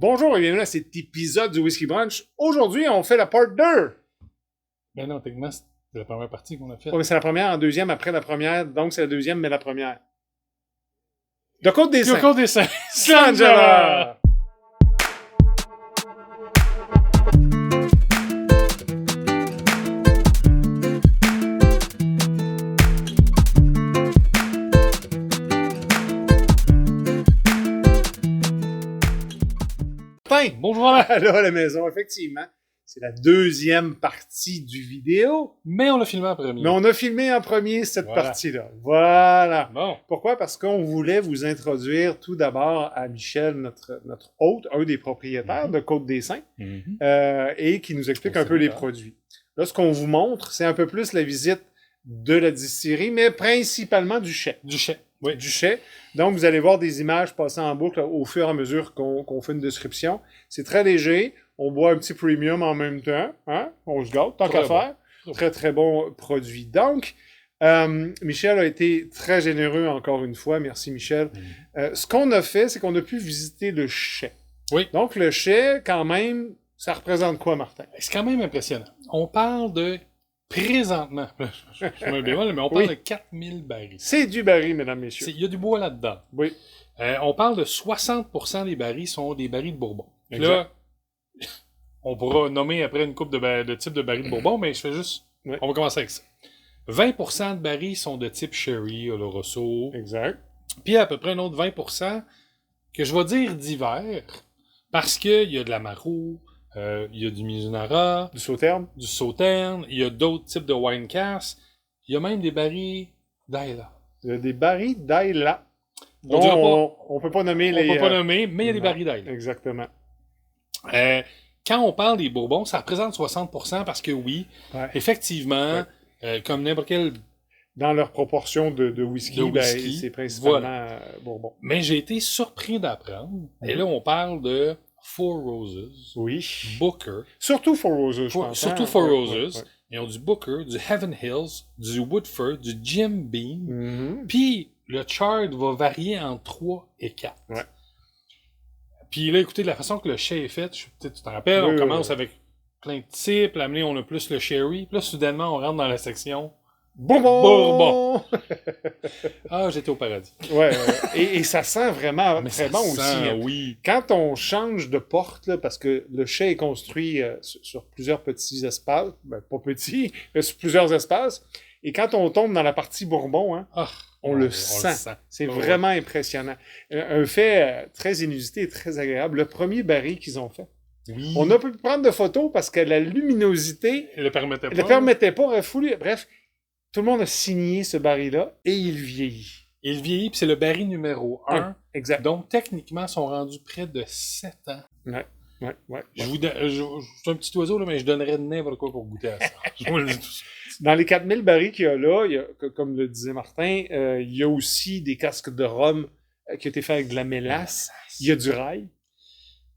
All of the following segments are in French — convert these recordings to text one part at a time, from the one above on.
Bonjour et bienvenue à cet épisode du Whisky Brunch. Aujourd'hui, on fait la part 2. Ben non, techniquement, c'est la première partie qu'on a faite. Oui, mais c'est la première en deuxième après la première, donc c'est la deuxième, mais la première. De Côte des Saints. De Côte des Saints. Slangela! Bonjour là. Là, à la maison, effectivement. C'est la deuxième partie du vidéo. Mais on l'a filmé en premier. Mais on a filmé en premier cette Voilà. partie-là. Voilà. Bon. Pourquoi? Parce qu'on voulait vous introduire tout d'abord à Michel, notre hôte, un des propriétaires de Côte des Saints, et qui nous explique un peu les produits. Là, ce qu'on vous montre, c'est un peu plus la visite de la distillerie, mais principalement du chai. Du chai. Oui. Du chai. Donc, vous allez voir des images passer en boucle au fur et à mesure qu'on fait une description. C'est très léger. On boit un petit premium en même temps. Hein? On se gâte, tant qu'à faire. Très, très bon produit. Donc, Michel a été très généreux encore une fois. Merci, Michel. Ce qu'on a fait, c'est qu'on a pu visiter le chai. Oui. Donc, le chai, quand même, ça représente quoi, Martin? C'est quand même impressionnant. On parle de, présentement, je mets un bémol, mais on parle de 4000 barils. C'est du baril, mesdames, messieurs. Il y a du bois là-dedans. Oui. On parle de 60% des barils sont des barils de Bourbon. Exact. Là, on pourra nommer après une coupe de type de barils de Bourbon, mais je fais juste... Oui. On va commencer avec ça. 20% de barils sont de type Sherry, Oloroso. Exact. Puis à peu près un autre 20% que je vais dire d'hiver, parce qu'il y a de l'Amaro, il y a du Mizunara, Du Sauternes. du Sauternes, il y a d'autres types de wine cask, il y a même des barils d'Ayla. Il y a des barils d'Ayla. On dira pas- On peut pas nommer On les... ne peut pas nommer, mais il y a des non. barils d'Ayla. Exactement. Quand on parle des Bourbons, ça représente 60% parce que oui, Ouais. effectivement, comme n'importe quel... Dans leur proportion de whisky, De whisky, ben, c'est principalement voilà. Bourbon. Mais j'ai été surpris d'apprendre, et là on parle de Four Roses, Oui. Booker, Surtout Four Roses, je pense. surtout hein? Four Ouais, Roses. ouais, Ils ont du Booker, du Heaven Hills, du Woodford, du Jim Beam. ouais. Mhm. Puis le chart va varier entre 3 et 4. Ouais. Puis là, écoutez, de la façon que le chai est fait, peut-être tu t'en rappelles, Oui, on commence oui. avec plein de types, là, on a plus le sherry. Puis là, soudainement, on rentre dans la section Bourbon! Bourbon. Ah, j'étais au paradis. Ouais, ouais. Et ça sent vraiment Mais très ça bon sent, aussi. Hein. oui. Quand on change de porte, là, parce que le chai est construit sur plusieurs petits espaces, ben, pas petits, mais sur plusieurs espaces, et quand on tombe dans la partie Bourbon, hein, Ah, on le sent. C'est vraiment impressionnant. Un fait très inusité et très agréable. Le premier baril qu'ils ont fait. Oui. On a pu prendre de photos parce que la luminosité Elle le permettait pas. ne le permettait pas. Bref, tout le monde a signé ce baril-là et il vieillit. Il vieillit, puis c'est le baril numéro 1. Exact. Donc, techniquement, ils sont rendus près de 7 ans. Ouais. Je suis un petit oiseau, là, mais je donnerais n'importe quoi pour goûter à ça. Je vous le dis tout ça. Dans les 4000 barils qu'il y a là, comme le disait Martin, il y a aussi des casques de rhum qui ont été faits avec de la mélasse. Il y a du rail.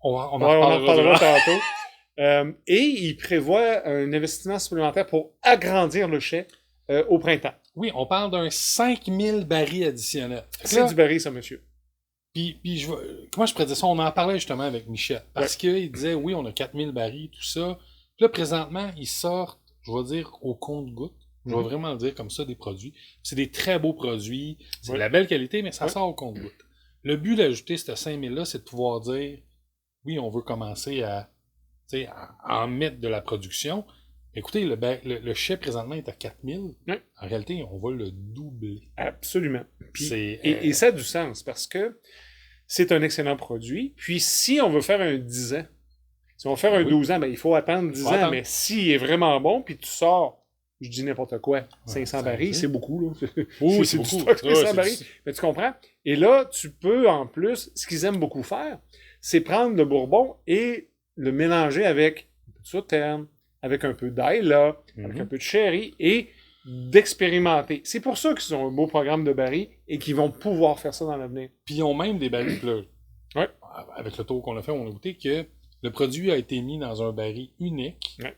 On On en en reparlera reparlera. tantôt. Et il prévoit un investissement supplémentaire pour agrandir le chai au printemps. Oui, on parle d'un 5000 barils additionnels. C'est du baril, ça, monsieur. Puis comment je pourrais dire ça? On en parlait justement avec Michel. Parce qu'il disait, oui, on a 4000 barils, tout ça. Puis là, présentement, ils sortent, je vais dire, au compte-gouttes. Je vais vraiment le dire comme ça, des produits. C'est des très beaux produits. C'est de la belle qualité, mais ça sort au compte-gouttes. Le but d'ajouter ce 5000-là, c'est de pouvoir dire, oui, on veut commencer à en mettre de la production. Écoutez, le chai présentement est à 4000. Ouais. En réalité, on va le doubler. Absolument. Puis, C'est, et ça a du sens parce que c'est un excellent produit. Puis si on veut faire un 10 ans, si on veut faire un 12 ans, ben, il faut attendre 10 ans. Mais s'il est vraiment bon, puis tu sors, je dis n'importe quoi, 500 barils, c'est beaucoup. Là. Oui, c'est c'est du beaucoup. stock, 500 barils. Mais tu comprends? Et là, tu peux en plus, ce qu'ils aiment beaucoup faire, c'est prendre le bourbon et le mélanger avec un peu de Sauternes, avec un peu d'Ayla, avec un peu de sherry et d'expérimenter. C'est pour ça qu'ils ont un beau programme de barils et qu'ils vont pouvoir faire ça dans l'avenir. Puis ils ont même des barils, là, Ouais. avec le tour qu'on a fait, on a goûté que le produit a été mis dans un baril unique. Ouais.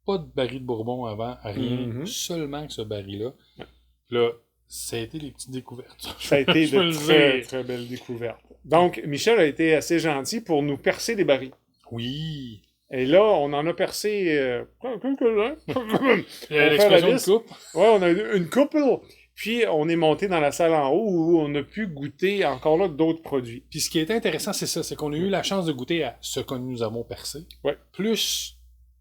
Pas de baril de Bourbon avant, rien, seulement que ce baril-là. Ouais. Là, ça a été les petites découvertes. Ça a été Je peux de le très, dire. très belles découvertes. Donc, Michel a été assez gentil pour nous percer des barils. Oui. Et là, on en a percé quelques-uns. L'expression de coupe. Ouais, on a eu une couple. Puis, on est monté dans la salle en haut où on a pu goûter encore là d'autres produits. Puis ce qui est intéressant, c'est ça, c'est qu'on a eu la chance de goûter à ce que nous avons percé. Ouais. Plus,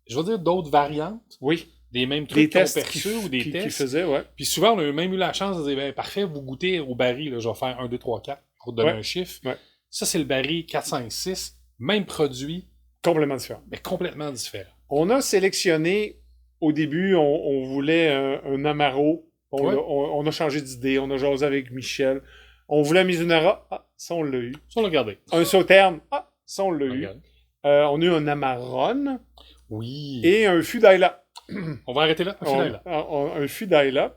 je veux dire, d'autres variantes. Oui. Des mêmes Des trucs qu'on tests perçu ou des qui tests. faisaient, ouais. Puis souvent, on a même eu la chance de dire, ben, parfait, vous goûtez au baril, là, je vais faire 1, 2, 3, 4 pour te donner un chiffre. Ouais. Ça, c'est le baril 4, 5, 6. Même produit, Complètement différent. mais complètement différent. On a sélectionné, au début, on voulait un Amaro. Ouais. On a changé d'idée, on a jasé avec Michel. On voulait un Mizunara. Ah, ça, on l'a eu. Ça, on l'a gardé. Un Sauternes. Ah, ça, on l'a eu. Regarde. On a eu un Amarone Oui. et un Fudaila. On va arrêter là. Là. Un Fudaila.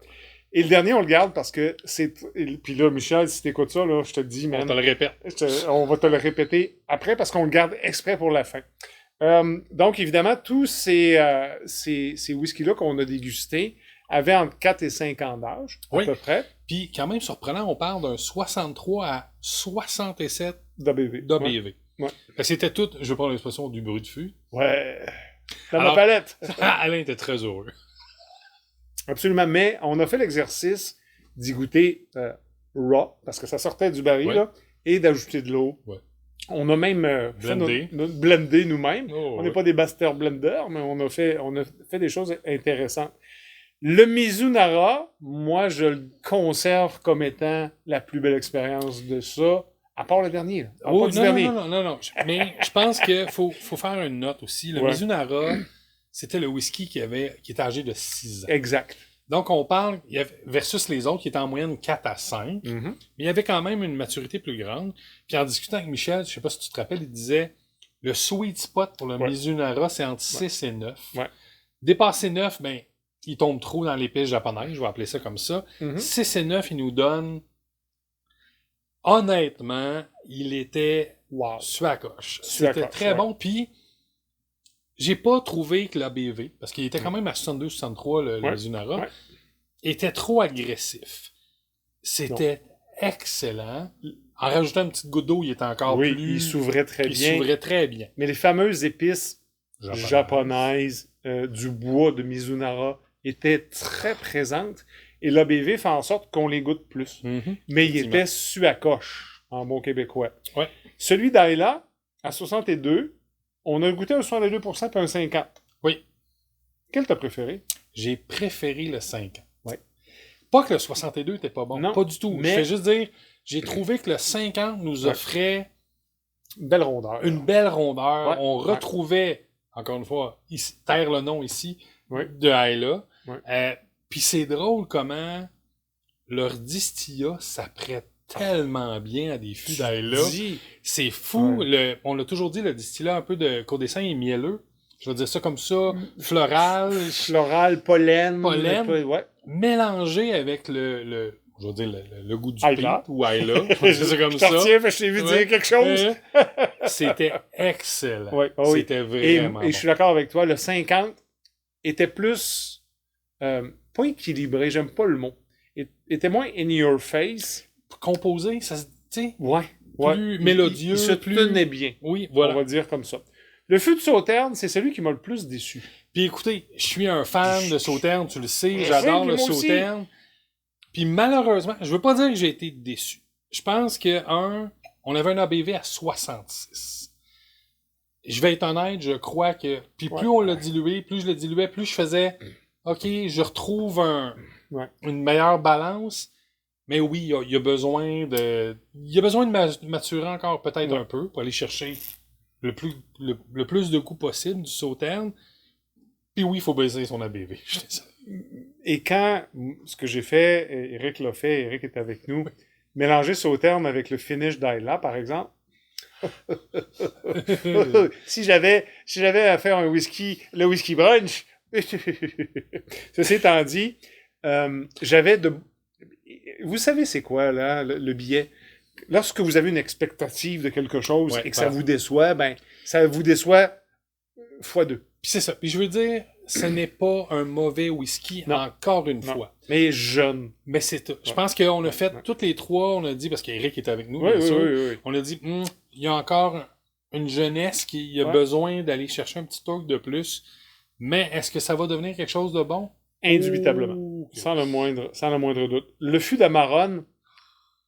Et le dernier, on le garde parce que c'est... Puis là, Michel, si t'écoutes ça, là, je te dis, On man, te le répète. on va te le répéter après parce qu'on le garde exprès pour la fin. Donc, évidemment, tous ces whisky-là qu'on a dégustés avaient entre 4 et 5 ans d'âge, à Oui. peu près, Puis, quand même surprenant, on parle d'un 63 à 67 d'ABV. d'ABV. Ouais. Fait que c'était tout, je vais prendre l'expression du bruit de fût. Ouais. Dans Alors- ma palette. Alain était très heureux. Absolument. Mais on a fait l'exercice d'y goûter raw, parce que ça sortait du baril, Ouais. là, et d'ajouter de l'eau. Ouais. On a même fait Blendé. notre blendé nous-mêmes. Oh, On n'est ouais. pas des master blenders, mais on a fait des choses intéressantes. Le Mizunara, moi, je le conserve comme étant la plus belle expérience de ça, à part le dernier. Là. À Oh, part du non, dernier. non. Mais je pense qu'il faut faire une note aussi. Le Ouais. Mizunara, c'était le whisky qui était âgé de 6 ans. Exact. Donc, on parle, versus les autres qui étaient en moyenne 4 à 5, Mhm. mais il y avait quand même une maturité plus grande. Puis en discutant avec Michel, je sais pas si tu te rappelles, il disait, le sweet spot pour le Ouais. Mizunara, c'est entre 6 et 9. Ouais. Dépasser 9, ben, il tombe trop dans l'épice japonaise, je vais appeler ça comme ça. Mhm. 6 et 9, il nous donne... Honnêtement, il était Wow. sur la coche. Sur la C'était coche, très ouais. bon. Puis, j'ai pas trouvé que l'ABV, parce qu'il était quand même à 62-63, le Ouais. Mizunara, Ouais. était trop agressif. C'était excellent. En rajoutant une petite goutte d'eau, il était encore Oui, plus... il s'ouvrait très il bien. s'ouvrait très bien. Mais les fameuses épices japonaises du bois de Mizunara étaient très présentes. Et l'ABV fait en sorte qu'on les goûte plus. Mhm. Mais il Effectivement. était su à coche, en bon québécois. Ouais. Celui d'Ayla, à 62, on a goûté un 62% puis un 50. Oui. Quel t'as préféré? J'ai préféré le 5 ans. Ouais. Pas que le 62 était pas bon. Non, Pas du tout. mais- Je fais juste dire, j'ai trouvé que le 50 nous Ouais. offrait Belle rondeur. une belle rondeur. Ouais. On retrouvait, encore une fois, ici, taire le nom ici, Ouais. de Ayla. Ouais. Puis c'est drôle comment leur distillat s'apprête tellement bien à des fûts d'Ayla. Dis. C'est fou. Ouais. On l'a toujours dit, le distillat un peu de Côte-des-Saints est mielleux. Je vais dire ça comme ça. Floral. Floral, pollen. Pollen. Ouais. Mélangé avec je vais dire le goût du Ayla. pit ou Ayla. Je vais dire ça comme Je ça. t'en retiens, je t'ai vu Ouais. dire quelque chose. C'était excellent. Ouais, oh oui. C'était Et vraiment je suis d'accord avec toi, le 50 était plus... pas équilibré, j'aime pas le mot. Était moins in your face. composé, ça se dit, Ouais. plus mélodieux, Il se plus... tenait bien. Oui, On voilà. va dire comme ça. Le fût de Sauternes, c'est celui qui m'a le plus déçu. Puis écoutez, je suis un fan de Sauternes, tu le sais, j'adore Oui, le moi aussi. Sauternes. Puis malheureusement, je veux pas dire que j'ai été déçu. Je pense que, on avait un ABV à 66. Je vais être honnête, je crois que... Puis plus on l'a dilué, plus je le diluais, plus je faisais... OK, je retrouve une meilleure balance. Mais oui, il y a besoin de... Il y a besoin de maturer encore peut-être un peu pour aller chercher le plus de goût possible du Sauternes. Puis oui, il faut baisser son ABV. Je dis ça. Et quand, ce que j'ai fait, Eric l'a fait, Eric est avec nous, mélanger Sauternes avec le finish d'Ayla, par exemple. si j'avais à faire le whisky brunch, ceci étant dit, j'avais de... Vous savez c'est quoi, là, le billet? Lorsque vous avez une expectative de quelque chose et que ça vous déçoit, ben, ça vous déçoit x2. Puis c'est ça. Puis je veux dire, ce n'est pas un mauvais whisky, Non. encore une Non. fois. Mais jeune. Mais c'est tout. Je Ouais. pense qu'on a fait Ouais. toutes les trois, on a dit, parce qu'Éric est avec nous, Oui, bien oui, sûr, oui, oui. on a dit, il y a encore une jeunesse qui a Ouais. besoin d'aller chercher un petit truc de plus. Mais est-ce que ça va devenir quelque chose de bon? Indubitablement. Ouh, ok. Sans le moindre doute. Le fût d'Amarone,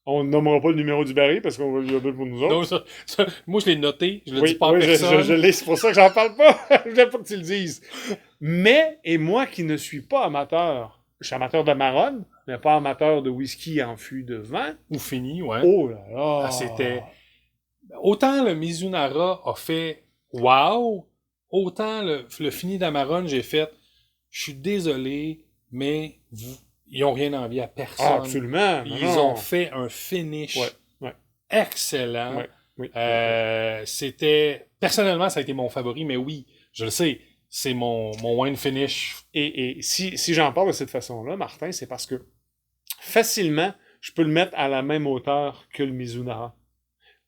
on ne nommera pas le numéro du baril parce qu'on va le garder pour nous autres. Non, moi, je l'ai noté, je le Oui, dis pas à oui, personne. je l'ai, c'est pour ça que j'en parle pas. Je voulais pas que tu le dises. Mais, et moi qui ne suis pas amateur, je suis amateur d'Amarone, mais pas amateur de whisky en fût de vin. Ou fini, ouais. Oh là là! Ah, c'était... Autant le Mizunara a fait wow, autant le fini d'Amarone, j'ai fait je suis désolé, mais ils n'ont rien envie à personne. Ah, absolument! Ils non. ont fait un finish Ouais. excellent. Ouais, oui. C'était... Personnellement, ça a été mon favori, mais oui, je le sais, c'est mon wine finish. Et si j'en parle de cette façon-là, Martin, c'est parce que facilement, je peux le mettre à la même hauteur que le Mizunara.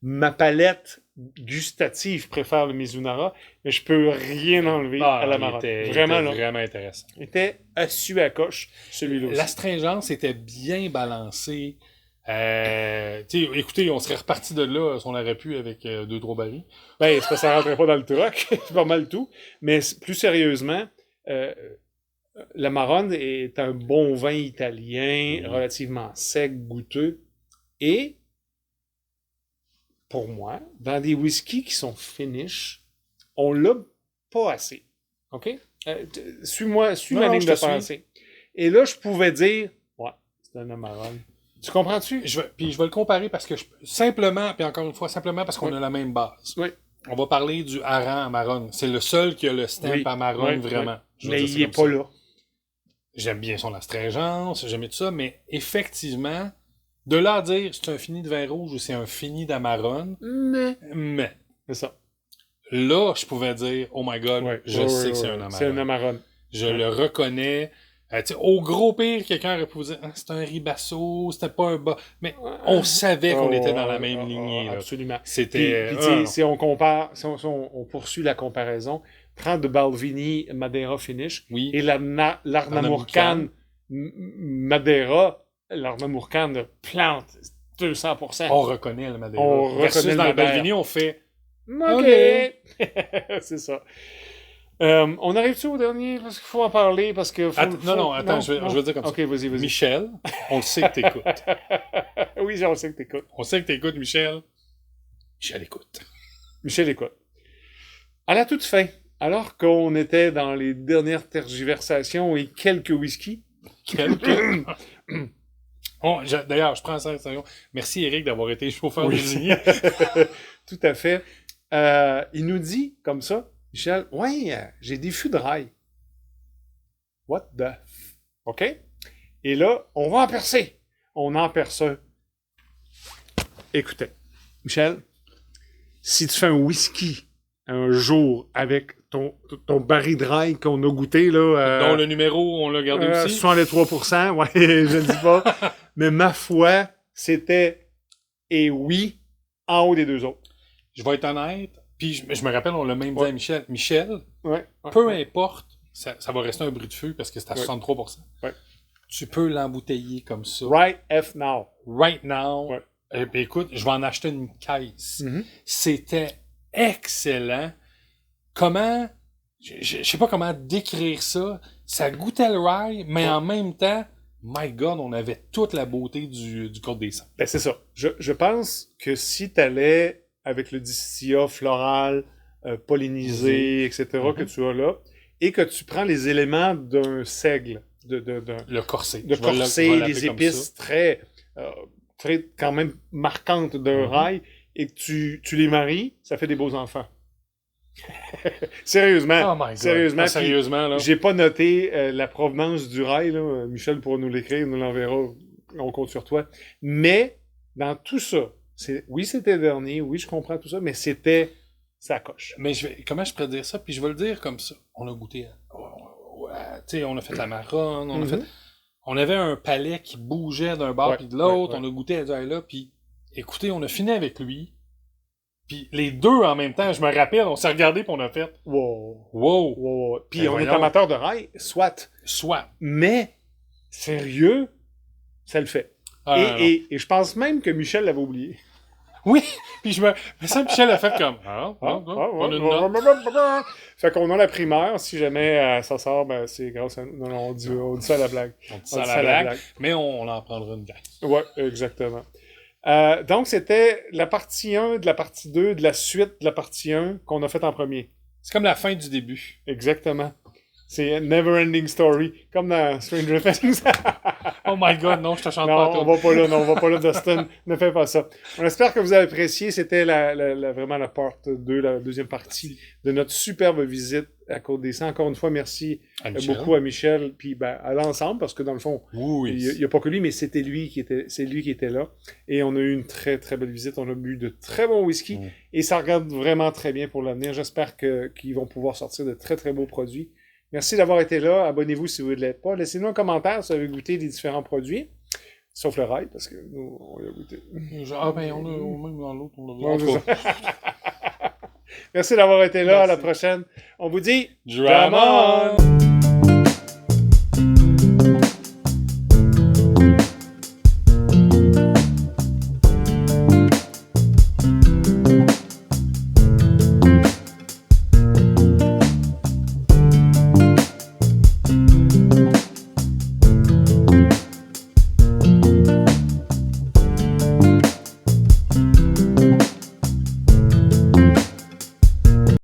Ma palette gustative préfère le Mizunara, mais je peux rien enlever à la Marone. Vraiment, là. Vraiment intéressant. Il était assis à coche, celui-là aussi. L'astringence était bien balancée. Écoutez, on serait reparti de là si on aurait pu avec 2-3 barils. Ben, c'est parce que ça rentrait pas dans le truck. C'est pas mal tout. Mais plus sérieusement, la Marone est un bon vin italien, relativement sec, goûteux. Et, pour moi, dans des whiskies qui sont finish, on l'a pas assez. OK? Suis ma Non, ligne je de te pensée. Et là, je pouvais dire, ouais, c'est un Amarone. Tu comprends-tu? Puis je vais le comparer parce que simplement, puis encore une fois, simplement parce qu'on Oui. a la même base. Oui. On va parler du hareng Amarone. C'est le seul qui a le stamp Oui. Amarone Oui, vraiment. oui. Je veux Mais dire, il c'est est comme pas ça. là. J'aime bien son astringence, j'aime tout ça, mais effectivement, de là à dire c'est un fini de vin rouge ou c'est un fini d'Amarone, mais C'est ça. là, je pouvais dire, oh my god, Ouais. je Ouais, sais ouais, que c'est ouais. un Amarone. C'est un Amarone. Je le reconnais. Au gros pire, quelqu'un aurait pu vous dire, c'est un ribasso, c'était pas un bas. Mais on savait qu'on était dans la même lignée. Là. Absolument. C'était. Puis, tu sais, si on compare, si on poursuit la comparaison, prends de Balvenie Madeira Finish Oui. et l'Arnamurcan Madeira, l'Arnamurcan plante 200%. On reconnaît le Madeira. On Versus reconnaît le dans le Madeira. Balvenie, on fait. OK! C'est ça. On arrive-tu au dernier? Parce qu'il faut en parler, parce que... Non, attends, je vais le dire comme ça. OK, vas-y. Michel, on le sait que t'écoutes. Oui, on sait que t'écoutes. On sait que t'écoutes, Michel. Michel écoute. Michel écoute. À la toute fin, alors qu'on était dans les dernières tergiversations et quelques whisky, D'ailleurs, je prends 5 secondes. Merci, Eric, d'avoir été chauffeur Oui. désigné. tout à fait, il nous dit, comme ça, Michel, ouais, j'ai des fûts de rail. What the OK? Et là, on va en percer. On en perce un. Écoutez, Michel, si tu fais un whisky un jour avec ton baril de rail qu'on a goûté, là... Dont le numéro, on l'a gardé aussi. 63%, ouais, je ne dis pas. Mais ma foi, c'était, et oui, en haut des deux autres. Je vais être honnête, puis je me rappelle, on l'a même dit à Michel. Michel, Ouais. peu importe, ça va rester un bruit de feu parce que c'est à 63%. Ouais. Tu peux l'embouteiller comme ça. Right F now. Right now. Ouais. Et puis écoute, je vais en acheter une caisse. Mhm. C'était excellent. Comment... Je sais pas comment décrire ça. Ça goûtait le rye, mais en même temps, my God, on avait toute la beauté du Côte des Saints. Ben, c'est ça. Je pense que si tu allais avec le distillat floral, pollinisé, etc., que tu as là, et que tu prends les éléments d'un seigle, Le corset. de Je vais corset, l'appeler les comme épices très quand même marquantes d'un rail, et que tu les maries, ça fait des beaux enfants. Sérieusement. Oh my God. Sérieusement. Sérieusement, là. J'ai pas noté la provenance du rail, là. Michel pourra nous l'écrire, nous l'enverra. On compte sur toi. Mais, dans tout ça, oui, c'était dernier, oui, je comprends tout ça, mais c'était sa coche. Mais comment je pourrais dire ça? Puis je vais le dire comme ça. On a goûté tu sais, on a fait la marronne, on avait un palais qui bougeait d'un bord puis de l'autre, on a goûté à là, puis écoutez, on a fini avec lui. Puis les deux en même temps, je me rappelle, on s'est regardé puis on a fait Wow. wow. Wow. Puis Ben on est voyons. amateur de rail, soit. Soit. Mais, sérieux, ça le fait. Ah, Et je pense même que Michel l'avait oublié. Oui, puis mais ça, Michel a fait comme on a une note. Fait qu'on a la primeur. Si jamais ça sort, ben c'est grâce à nous. Non, on dit ça à la blague. On dit ça à la blague, mais on en prendra une gang. Ouais, exactement. Donc, c'était la partie 1 de la partie 2 de la suite de la partie 1 qu'on a faite en premier. C'est comme la fin du début. Exactement. C'est une never-ending story, comme dans Stranger Things. Oh my god, non, je te chante Non, pas à on toi. va pas là, non, on va pas là, Dustin. Ne fais pas ça. On espère que vous avez apprécié. C'était vraiment la part 2, la deuxième partie de notre superbe visite à Côte-des-Sangs. Encore une fois, merci beaucoup à Michel, puis à l'ensemble, parce que dans le fond, Oui. il n'y a pas que lui, mais c'est lui qui était là. Et on a eu une très, très belle visite. On a bu de très bons whisky. Et ça regarde vraiment très bien pour l'avenir. J'espère qu'ils vont pouvoir sortir de très, très beaux produits. Merci d'avoir été là. Abonnez-vous si vous ne l'êtes pas. Laissez-nous un commentaire si vous avez goûté les différents produits. Sauf le rail, parce que nous, on l'a goûté. Ah ben, même dans l'autre, on l'a vu. Merci d'avoir été là. Merci. À la prochaine. On vous dit... Dramon!